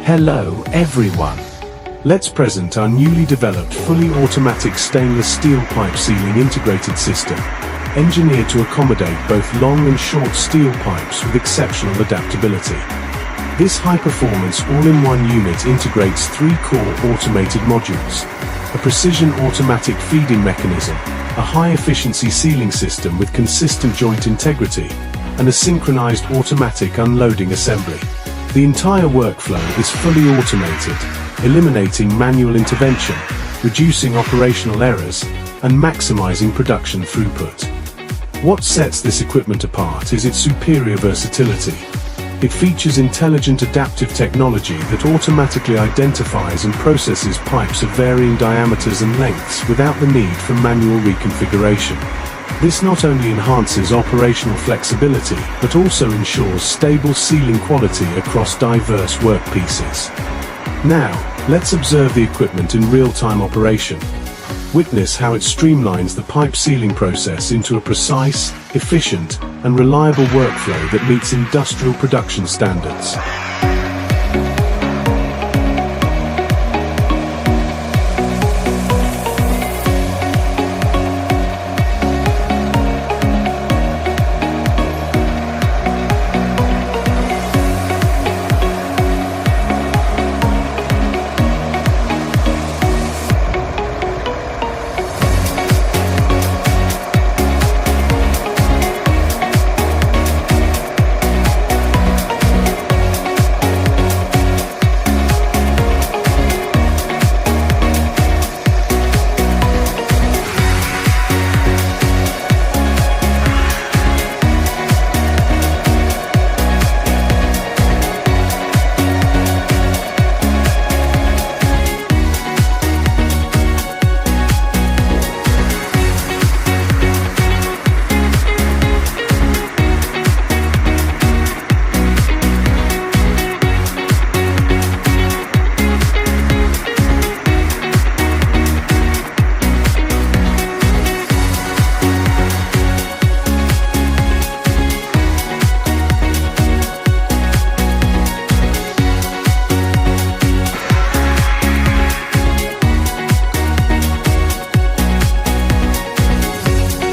Hello, everyone. Let's present our newly developed fully automatic stainless steel pipe sealing integrated system, engineered to accommodate both long and short steel pipes with exceptional adaptability. This high-performance all-in-one unit integrates 3 core automated modules, a precision automatic feeding mechanism, a high-efficiency sealing system with consistent joint integrity, and a synchronized automatic unloading assembly. The entire workflow is fully automated, eliminating manual intervention, reducing operational errors, and maximizing production throughput. What sets this equipment apart is its superior versatility. It features intelligent adaptive technology that automatically identifies and processes pipes of varying diameters and lengths without the need for manual reconfiguration. This not only enhances operational flexibility, but also ensures stable sealing quality across diverse workpieces. Now, let's observe the equipment in real-time operation. Witness how it streamlines the pipe sealing process into a precise, efficient, and reliable workflow that meets industrial production standards.